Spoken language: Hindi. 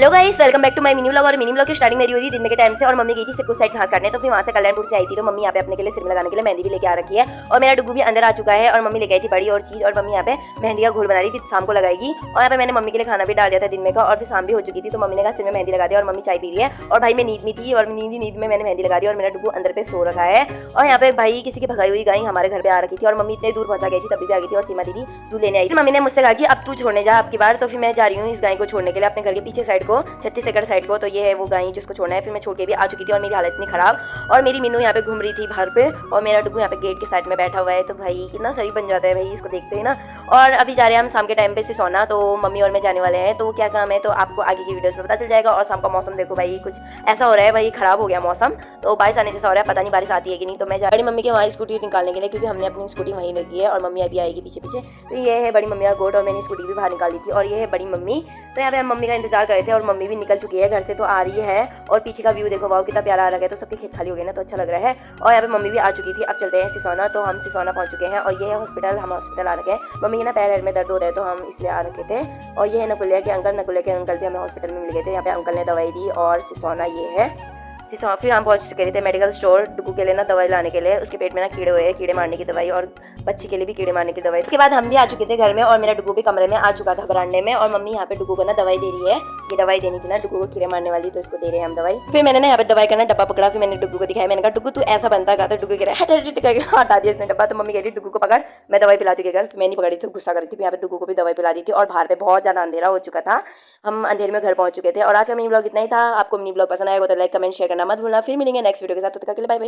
Hello guys, welcome back to my mini vlog. और मिनी व्लॉग की स्टार्टिंग मेरी हुई थी दिन के टाइम से, और मम्मी गई थी सिर्फ साइड घास काटने, तो फिर वहाँ से कल्याणपुर से आई थी। तो मम्मी यहाँ पे अपने के लिए सिर में लगाने के लिए मेहंदी भी लेके आ रखी है, और मेरा डुगू भी अंदर आ चुका है। और मम्मी लेके आई थी बड़ी और चीज, और मम्मी यहाँ पे मेहंदी का घोल बना रही थी, शाम को लगाएगी। और यहाँ पे मैंने मम्मी के लिए खाना भी डाल दिया था दिन में का, और फिर शाम भी हो चुकी थी, तो मम्मी ने कहा सिर में मेहंदी लगा दिया। और मम्मी चाय पी रही है, और भाई मैं नींद में थी, और नींद में मैंने मेहंदी लगा दी, और मेरा डुगू अंदर पे सो रखा है। और यहाँ पे भाई किसी की भगाई हुई गाय हमारे घर पे आ रखी थी, और मम्मी इतने दूर पहुंचा गई थी, तभी भी आ गई थी। और सीमा दीदी दूध लेने आई थी। मम्मी ने मुझसे कहा कि अब तू छोड़ने जा आपकी बार, तो फिर मैं जा रही हूँ इस गाय को छोड़ने के लिए अपने घर के पीछे साइड को, 36 एकड़ साइड को। तो ये है वो गाय जिसको छोड़ना है। फिर मैं छोड़ के भी आ चुकी थी, और मेरी हालत इतनी खराब, और मेरी मीनू यहाँ पे घूम रही थी बाहर पे, और मेरा डुगू यहाँ पे गेट के साइड में बैठा हुआ है। तो भाई कितना सही बन जाता है भाई, इसको देखते हैं ना। और अभी जा रहे हैं हम शाम के टाइम पे सिसोना, तो मम्मी और मैं जाने वाले हैं। तो क्या काम है तो आपको आगे की वीडियोस में पता चल जाएगा। और शाम का मौसम देखो भाई, कुछ ऐसा हो रहा है भाई, खराब हो गया मौसम, तो बारिश आने जैसा हो रहा है, पता नहीं बारिश आती है कि नहीं। तो मैं जा रही मम्मी के वहाँ स्कूटी निकालने के लिए, क्योंकि हमने अपनी स्कूटी वहीं लगी है, और मम्मी अभी आएगी पीछे पीछे। तो ये है बड़ी मम्मी का गोट, और मैंने स्कूटी भी बाहर निकाल दी थी, और ये है बड़ी मम्मी। तो यहाँ पे हम मम्मी का इंतजार कर रहे थे, और मम्मी भी निकल चुकी है घर से, तो आ रही है। और पीछे का व्यू देखो, वाओ कितना प्यारा आ रहा है, तो सबके खेत खाली हो गए ना, तो अच्छा लग रहा है। और यहाँ पे मम्मी भी आ चुकी थी। अब चलते हैं सिसोना। तो हम सिसोना पहुंच चुके हैं, और ये है हॉस्पिटल, हम हॉस्पिटल आ रखे हैं। मम्मी के ना पैर में दर्द हो रहा है, तो हम इसलिए आ रखे थे। और ये है नकुलिया के अंकल भी हमें हॉस्पिटल में मिल गए थे। यहाँ पे अंकल ने दवाई दी, और सिसोना ये है सिसोना। फिर हम पहुंच चुके थे मेडिकल स्टोर डुगू के लिए ना दवाई लाने के लिए। उसके पेट में ना कीड़े हुए हैं, कीड़े मारने की दवाई, और बच्ची के लिए भी कीड़े मारने की दवाई। उसके बाद हम भी आ चुके थे घर में, और मेरा डुगू भी कमरे में आ चुका था बरांडे में। और मम्मी यहाँ पे डुगू को ना दवाई दे रही है। ये दवाई देनी थी ना डुगू को कीड़े मारने वाली, तो इसको दे रहे हैं हम दवाई। फिर मैंने ना यहाँ पे दवाई का ना डब्बा पकड़ा, फिर मैंने डुगू को दिखाया। मैंने कहा डुगू तू ऐसा बनता का, तो डुगू कह रहा है हटा दिया इसने डब्बा। तो मम्मी कह रही डुगू को पकड़, मैं दवाई पिलाती हूँ। मैं नहीं पकड़ी थी, गुस्सा करी थी। यहाँ पे डुगू को भी दवाई पिला दी थी, और बाहर पे बहुत ज़्यादा अंधेरा हो चुका था, हम अंधेरे में घर पहुंच चुके थे। और आज का मिनी ब्लॉग इतना ही था। आपको मिनी ब्लॉग पसंद आएगा तो लाइक कमेंट शेयर करना मत भूलना। फिर मिलेंगे नेक्स्ट वीडियो के साथ, तब तक के लिए बाय बाय।